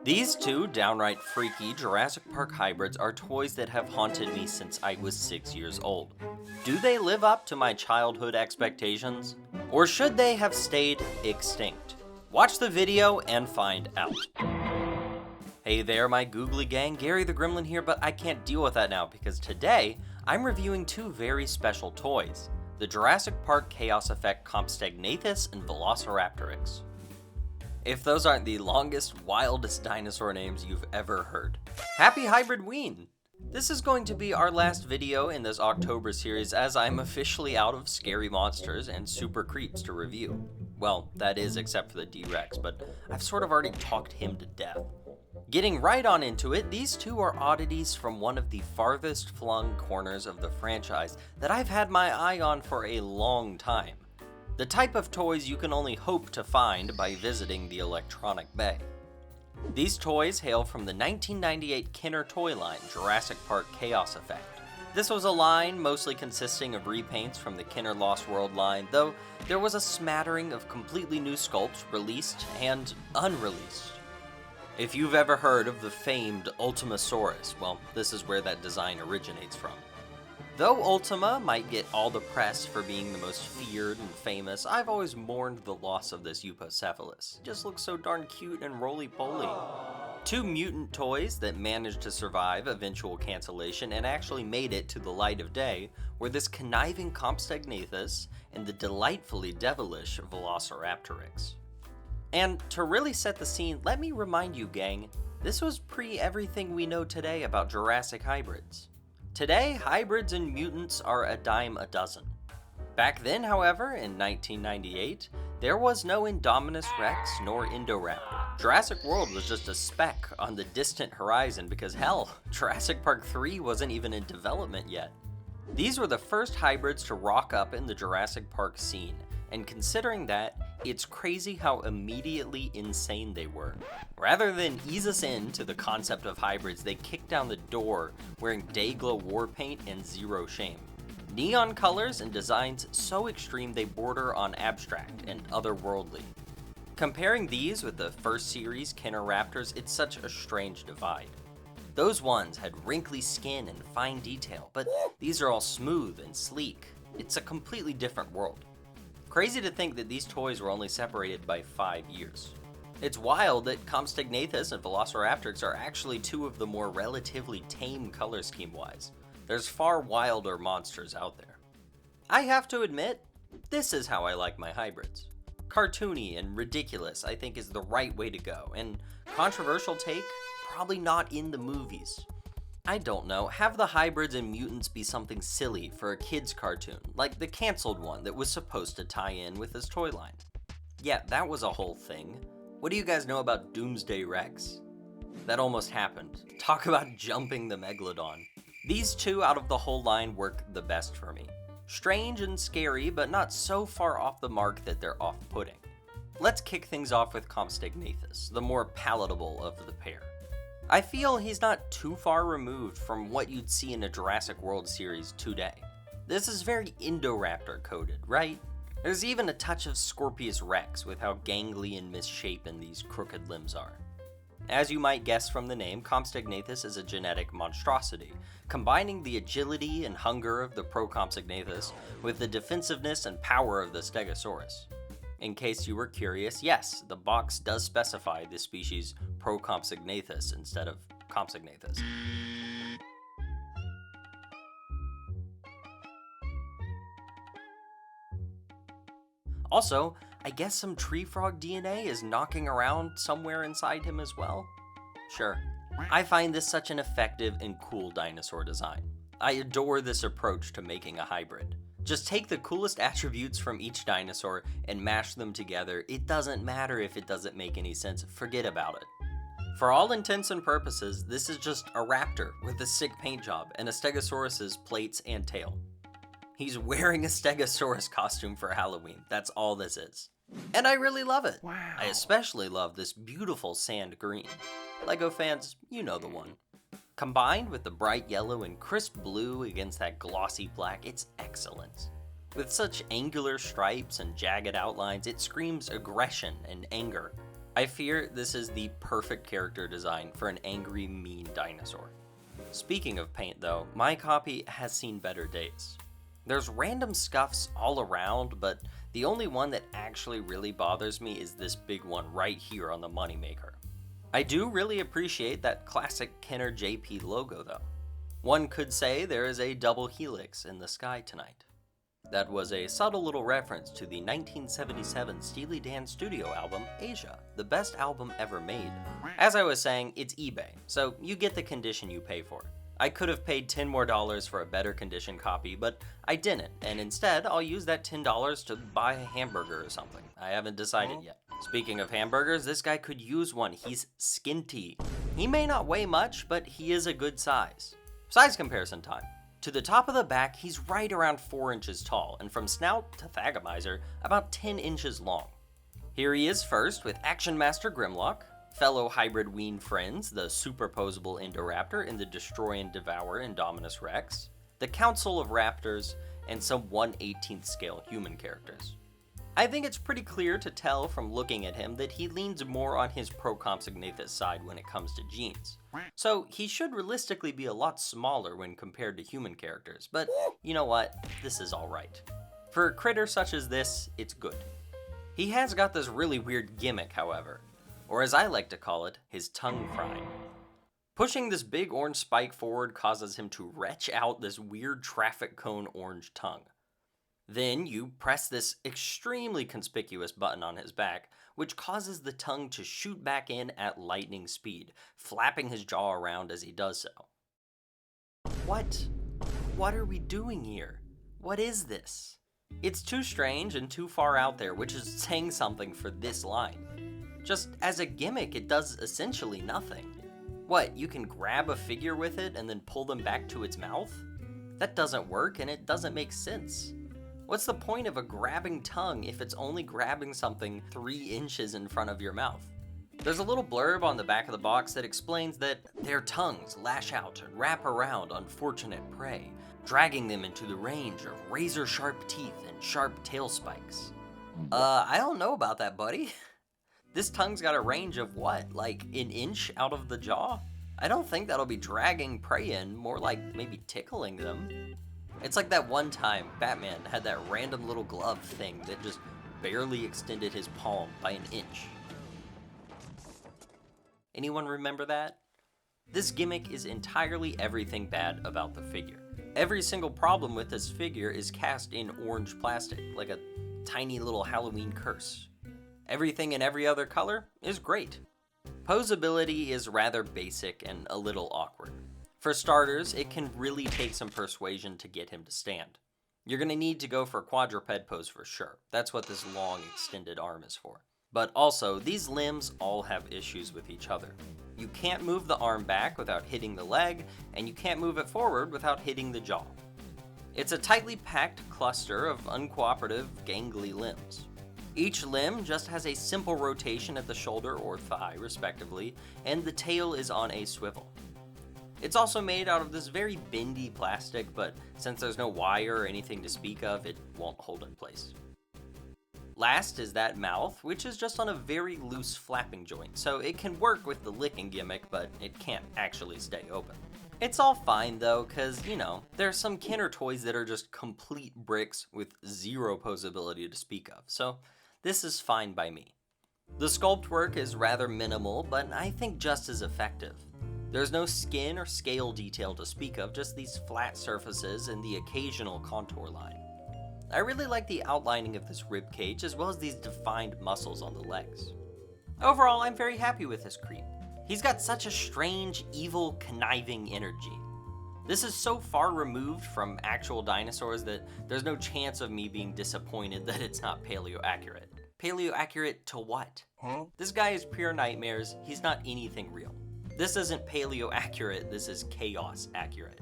These two downright freaky Jurassic Park hybrids are toys that have haunted me since I was 6 years old. Do they live up to my childhood expectations? Or should they have stayed extinct? Watch the video and find out. Hey there, my Googly Gang, Gary the Gremlin here, but I can't deal with that now because today I'm reviewing two very special toys: the Jurassic Park Chaos Effect Compstegnathus and Velocirapteryx. If those aren't the longest, wildest dinosaur names you've ever heard. Happy Hybridween! This is going to be our last video in this October series as I'm officially out of scary monsters and super creeps to review. Well, that is except for the D-Rex, but I've sort of already talked him to death. Getting right on into it, these two are oddities from one of the farthest flung corners of the franchise that I've had my eye on for a long time. The type of toys you can only hope to find by visiting the Electronic Bay. These toys hail from the 1998 Kenner toy line, Jurassic Park Chaos Effect. This was a line mostly consisting of repaints from the Kenner Lost World line, though there was a smattering of completely new sculpts released and unreleased. If you've ever heard of the famed Ultimasaurus, well, this is where that design originates from. Though Ultima might get all the press for being the most feared and famous, I've always mourned the loss of this Eupocephalus. It just looks so darn cute and roly-poly. Two mutant toys that managed to survive eventual cancellation and actually made it to the light of day were this conniving Compstegnathus and the delightfully devilish Velocirapteryx. And to really set the scene, let me remind you, gang, this was pre-everything we know today about Jurassic hybrids. Today, hybrids and mutants are a dime a dozen. Back then, however, in 1998, there was no Indominus Rex nor Indoraptor. Jurassic World was just a speck on the distant horizon because hell, Jurassic Park 3 wasn't even in development yet. These were the first hybrids to rock up in the Jurassic Park scene, and considering that, it's crazy how immediately insane they were. Rather than ease us into the concept of hybrids, they kicked down the door wearing Dayglow war paint and zero shame. Neon colors and designs so extreme they border on abstract and otherworldly. Comparing these with the first series Kenner Raptors, it's such a strange divide. Those ones had wrinkly skin and fine detail, but these are all smooth and sleek. It's a completely different world. Crazy to think that these toys were only separated by 5 years. It's wild that Compstegnathus and Velocirapteryx are actually two of the more relatively tame color scheme-wise. There's far wilder monsters out there. I have to admit, this is how I like my hybrids. Cartoony and ridiculous, I think, is the right way to go, and controversial take, probably not in the movies. I don't know, have the hybrids and mutants be something silly for a kid's cartoon, like the cancelled one that was supposed to tie in with his toy line. Yeah, that was a whole thing. What do you guys know about Doomsday Rex? That almost happened. Talk about jumping the Megalodon. These two out of the whole line work the best for me. Strange and scary, but not so far off the mark that they're off-putting. Let's kick things off with Compstegnathus, the more palatable of the pair. I feel he's not too far removed from what you'd see in a Jurassic World series today. This is very Indoraptor coded, right? There's even a touch of Scorpius Rex with how gangly and misshapen these crooked limbs are. As you might guess from the name, Compstegnathus is a genetic monstrosity, combining the agility and hunger of the Procompstegnathus with the defensiveness and power of the Stegosaurus. In case you were curious, yes, the box does specify this species Procompstegnathus instead of Compstegnathus. Also, I guess some tree frog DNA is knocking around somewhere inside him as well? Sure. I find this such an effective and cool dinosaur design. I adore this approach to making a hybrid. Just take the coolest attributes from each dinosaur and mash them together. It doesn't matter if it doesn't make any sense, forget about it. For all intents and purposes, this is just a raptor with a sick paint job and a Stegosaurus's plates and tail. He's wearing a Stegosaurus costume for Halloween, that's all this is. And I really love it. Wow. I especially love this beautiful sand green. LEGO fans, you know the one. Combined with the bright yellow and crisp blue against that glossy black, it's excellent. With such angular stripes and jagged outlines, it screams aggression and anger. I fear this is the perfect character design for an angry, mean dinosaur. Speaking of paint though, my copy has seen better days. There's random scuffs all around, but the only one that actually really bothers me is this big one right here on the moneymaker. I do really appreciate that classic Kenner JP logo though. One could say there is a double helix in the sky tonight. That was a subtle little reference to the 1977 Steely Dan studio album, Asia, the best album ever made. As I was saying, it's eBay, so you get the condition you pay for. I could have paid $10 more for a better condition copy, but I didn't, and instead I'll use that $10 to buy a hamburger or something. I haven't decided yet. Speaking of hamburgers, this guy could use one. He's skinty. He may not weigh much, but he is a good size. Size comparison time. To the top of the back, he's right around 4 inches tall, and from snout to thagomizer, about 10 inches long. Here he is first with Action Master Grimlock, fellow Hybridween friends, the superposable Indoraptor and the Destroy and Devour Indominus Rex, the Council of Raptors, and some 1/18th scale human characters. I think it's pretty clear to tell from looking at him that he leans more on his pro-Compstegnathus side when it comes to genes. So he should realistically be a lot smaller when compared to human characters, but you know what, this is alright. For a critter such as this, it's good. He has got this really weird gimmick, however, or as I like to call it, his tongue crime. Pushing this big orange spike forward causes him to retch out this weird traffic cone orange tongue. Then you press this extremely conspicuous button on his back, which causes the tongue to shoot back in at lightning speed, flapping his jaw around as he does so. What are we doing here? What is this? It's too strange and too far out there, which is saying something for this line. Just as a gimmick, it does essentially nothing. What, you can grab a figure with it and then pull them back to its mouth? That doesn't work and it doesn't make sense. What's the point of a grabbing tongue if it's only grabbing something 3 inches in front of your mouth? There's a little blurb on the back of the box that explains that their tongues lash out and wrap around unfortunate prey, dragging them into the range of razor-sharp teeth and sharp tail spikes. I don't know about that, buddy. This tongue's got a range of what, like an inch out of the jaw? I don't think that'll be dragging prey in, more like maybe tickling them. It's like that one time Batman had that random little glove thing that just barely extended his palm by an inch. Anyone remember that? This gimmick is entirely everything bad about the figure. Every single problem with this figure is cast in orange plastic, like a tiny little Halloween curse. Everything in every other color is great. Posability is rather basic and a little awkward. For starters, it can really take some persuasion to get him to stand. You're going to need to go for a quadruped pose for sure. That's what this long extended arm is for. But also, these limbs all have issues with each other. You can't move the arm back without hitting the leg, and you can't move it forward without hitting the jaw. It's a tightly packed cluster of uncooperative, gangly limbs. Each limb just has a simple rotation at the shoulder or thigh, respectively, and the tail is on a swivel. It's also made out of this very bendy plastic, but since there's no wire or anything to speak of, it won't hold in place. Last is that mouth, which is just on a very loose flapping joint, so it can work with the licking gimmick, but it can't actually stay open. It's all fine though, cause, there are some Kenner toys that are just complete bricks with zero posability to speak of, so this is fine by me. The sculpt work is rather minimal, but I think just as effective. There's no skin or scale detail to speak of, just these flat surfaces and the occasional contour line. I really like the outlining of this rib cage as well as these defined muscles on the legs. Overall, I'm very happy with this creep. He's got such a strange, evil, conniving energy. This is so far removed from actual dinosaurs that there's no chance of me being disappointed that it's not paleo-accurate. Paleo-accurate to what? This guy is pure nightmares, he's not anything real. This isn't paleo-accurate, this is chaos-accurate.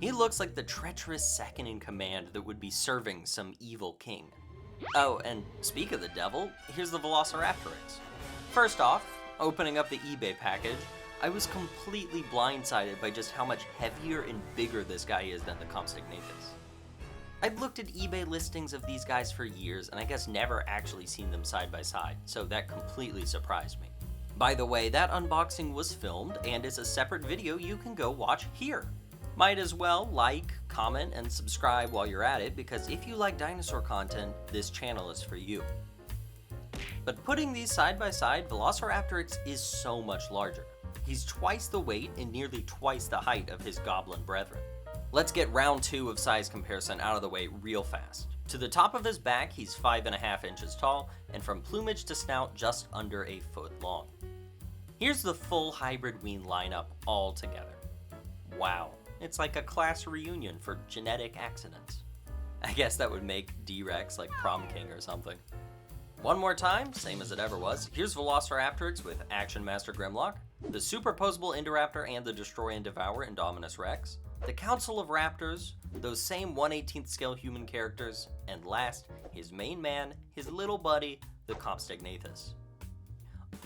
He looks like the treacherous second in command that would be serving some evil king. Oh, and speak of the devil, here's the Velocirapteryx. First off, opening up the eBay package, I was completely blindsided by just how much heavier and bigger this guy is than the Compstegnathus. I've looked at eBay listings of these guys for years and I guess never actually seen them side by side, so that completely surprised me. By the way, that unboxing was filmed and is a separate video you can go watch here. Might as well like, comment, and subscribe while you're at it, because if you like dinosaur content, this channel is for you. But putting these side by side, Velocirapteryx is so much larger. He's twice the weight and nearly twice the height of his goblin brethren. Let's get round 2 of size comparison out of the way real fast. To the top of his back, he's 5.5 inches tall, and from plumage to snout, just under a foot long. Here's the full Hybridween lineup all together. Wow, it's like a class reunion for genetic accidents. I guess that would make D-Rex like prom king or something. One more time, same as it ever was, here's Velocirapteryx with Action Master Grimlock, the Superposable Indoraptor and the Destroy and Devour Indominus Rex, the Council of Raptors, those same 1/18th scale human characters, and last, his main man, his little buddy, the Compstegnathus.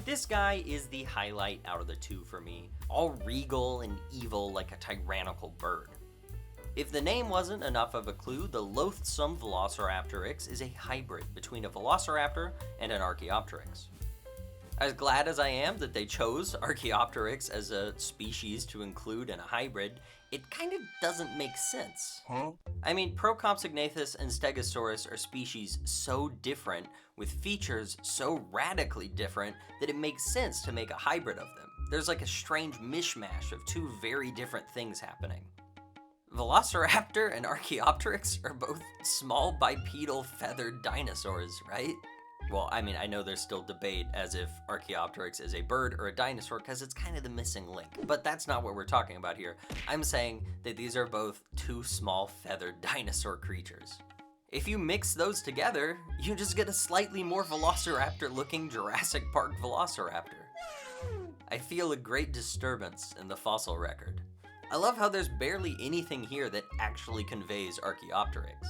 This guy is the highlight out of the two for me, all regal and evil like a tyrannical bird. If the name wasn't enough of a clue, the loathsome Velocirapteryx is a hybrid between a Velociraptor and an Archaeopteryx. As glad as I am that they chose Archaeopteryx as a species to include in a hybrid, it kind of doesn't make sense. I mean, Compstegnathus and Stegosaurus are species so different, with features so radically different, that it makes sense to make a hybrid of them. There's like a strange mishmash of two very different things happening. Velociraptor and Archaeopteryx are both small bipedal feathered dinosaurs, right? Well, I mean, I know there's still debate as if Archaeopteryx is a bird or a dinosaur because it's kind of the missing link, but that's not what we're talking about here. I'm saying that these are both two small feathered dinosaur creatures. If you mix those together, you just get a slightly more Velociraptor-looking Jurassic Park Velociraptor. I feel a great disturbance in the fossil record. I love how there's barely anything here that actually conveys Archaeopteryx.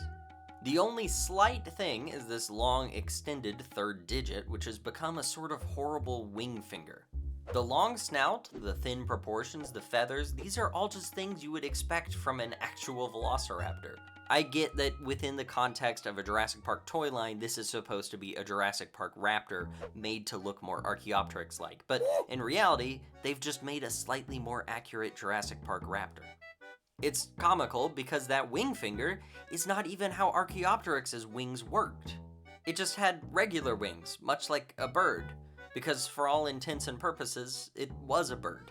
The only slight thing is this long extended third digit, which has become a sort of horrible wing finger. The long snout, the thin proportions, the feathers, these are all just things you would expect from an actual Velociraptor. I get that within the context of a Jurassic Park toy line, this is supposed to be a Jurassic Park raptor made to look more Archaeopteryx-like, but in reality, they've just made a slightly more accurate Jurassic Park raptor. It's comical because that wing finger is not even how Archaeopteryx's wings worked. It just had regular wings, much like a bird, because for all intents and purposes, it was a bird.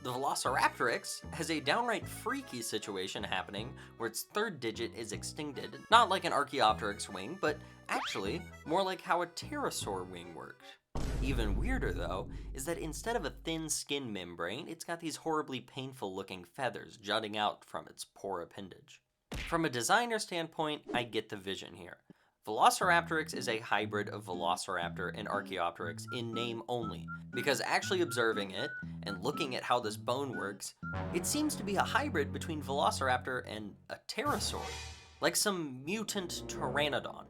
The Velocirapteryx has a downright freaky situation happening where its third digit is extended, not like an Archaeopteryx wing, but actually more like how a pterosaur wing worked. Even weirder though, is that instead of a thin skin membrane, it's got these horribly painful looking feathers jutting out from its poor appendage. From a designer standpoint, I get the vision here. Velocirapteryx is a hybrid of Velociraptor and Archaeopteryx in name only, because actually observing it and looking at how this bone works, it seems to be a hybrid between Velociraptor and a pterosaur, like some mutant pteranodon.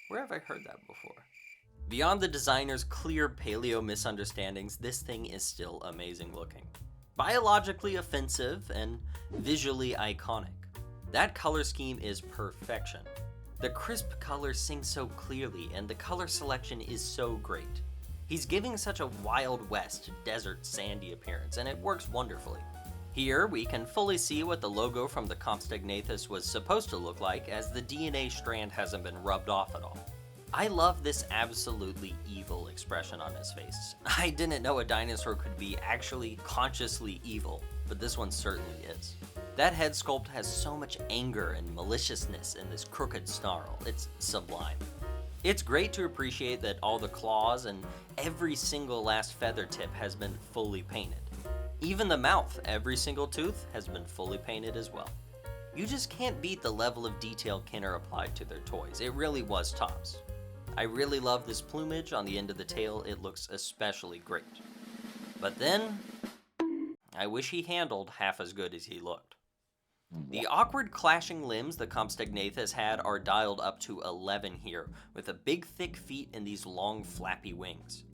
Where have I heard that before? Beyond the designer's clear paleo misunderstandings, this thing is still amazing looking. Biologically offensive and visually iconic. That color scheme is perfection. The crisp color sings so clearly, and the color selection is so great. He's giving such a Wild West, desert, sandy appearance, and it works wonderfully. Here, we can fully see what the logo from the Compstegnathus was supposed to look like, as the DNA strand hasn't been rubbed off at all. I love this absolutely evil expression on his face. I didn't know a dinosaur could be actually consciously evil, but this one certainly is. That head sculpt has so much anger and maliciousness in this crooked snarl. It's sublime. It's great to appreciate that all the claws and every single last feather tip has been fully painted. Even the mouth, every single tooth, has been fully painted as well. You just can't beat the level of detail Kenner applied to their toys. It really was tops. I really love this plumage on the end of the tail. It looks especially great. But then, I wish he handled half as good as he looked. The awkward clashing limbs the Compstegnathus had are dialed up to 11 here, with a big thick feet and these long flappy wings.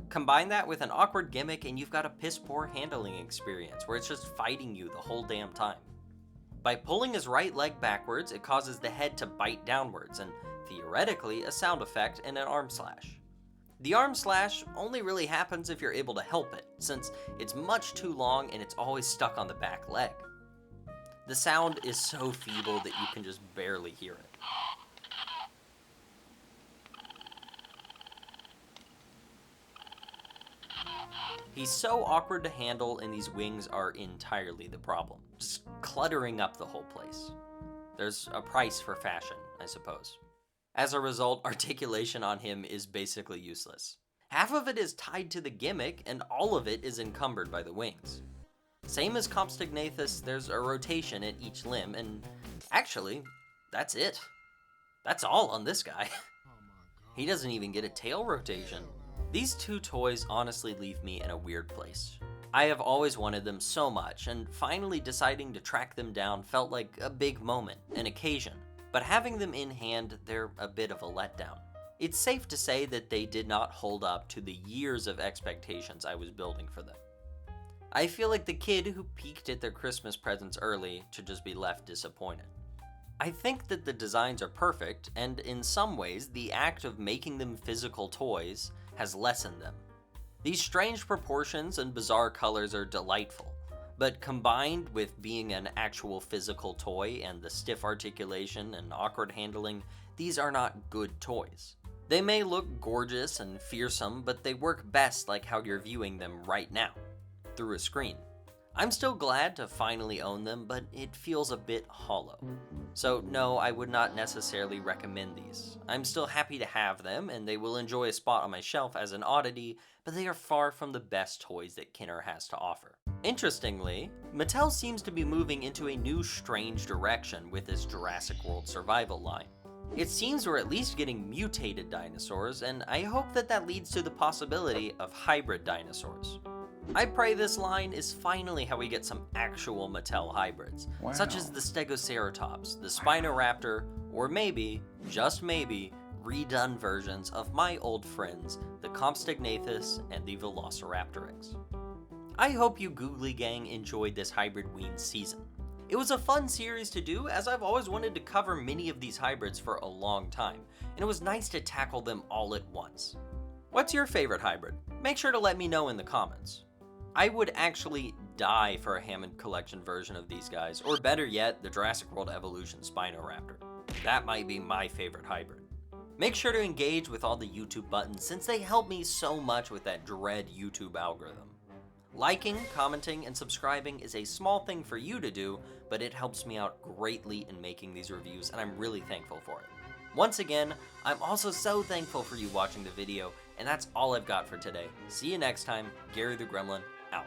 Combine that with an awkward gimmick and you've got a piss poor handling experience where it's just fighting you the whole damn time. By pulling his right leg backwards, it causes the head to bite downwards, and theoretically, a sound effect in an arm slash. The arm slash only really happens if you're able to help it, since it's much too long and it's always stuck on the back leg. The sound is so feeble that you can just barely hear it. He's so awkward to handle, and these wings are entirely the problem, just cluttering up the whole place. There's a price for fashion, I suppose. As a result, articulation on him is basically useless. Half of it is tied to the gimmick, and all of it is encumbered by the wings. Same as Compstegnathus, there's a rotation at each limb, and actually, that's it. That's all on this guy. He doesn't even get a tail rotation. These two toys honestly leave me in a weird place. I have always wanted them so much, and finally deciding to track them down felt like a big moment, an occasion. But having them in hand, they're a bit of a letdown. It's safe to say that they did not hold up to the years of expectations I was building for them. I feel like the kid who peeked at their Christmas presents early should just be left disappointed. I think that the designs are perfect, and in some ways, the act of making them physical toys has lessened them. These strange proportions and bizarre colors are delightful, but combined with being an actual physical toy and the stiff articulation and awkward handling, these are not good toys. They may look gorgeous and fearsome, but they work best like how you're viewing them right now, through a screen. I'm still glad to finally own them, but it feels a bit hollow. So no, I would not necessarily recommend these. I'm still happy to have them, and they will enjoy a spot on my shelf as an oddity, but they are far from the best toys that Kenner has to offer. Interestingly, Mattel seems to be moving into a new strange direction with this Jurassic World survival line. It seems we're at least getting mutated dinosaurs, and I hope that that leads to the possibility of hybrid dinosaurs. I pray this line is finally how we get some actual Mattel hybrids, such as the Stegoceratops, the Spinoraptor, or maybe, just maybe, redone versions of my old friends, the Compstegnathus and the Velocirapteryx. I hope you Googly Gang enjoyed this Hybridween season. It was a fun series to do, as I've always wanted to cover many of these hybrids for a long time, and it was nice to tackle them all at once. What's your favorite hybrid? Make sure to let me know in the comments. I would actually die for a Hammond Collection version of these guys, or better yet, the Jurassic World Evolution Spinoraptor. That might be my favorite hybrid. Make sure to engage with all the YouTube buttons since they help me so much with that dread YouTube algorithm. Liking, commenting, and subscribing is a small thing for you to do, but it helps me out greatly in making these reviews, and I'm really thankful for it. Once again, I'm also so thankful for you watching the video, and that's all I've got for today. See you next time. Gary the Gremlin, out.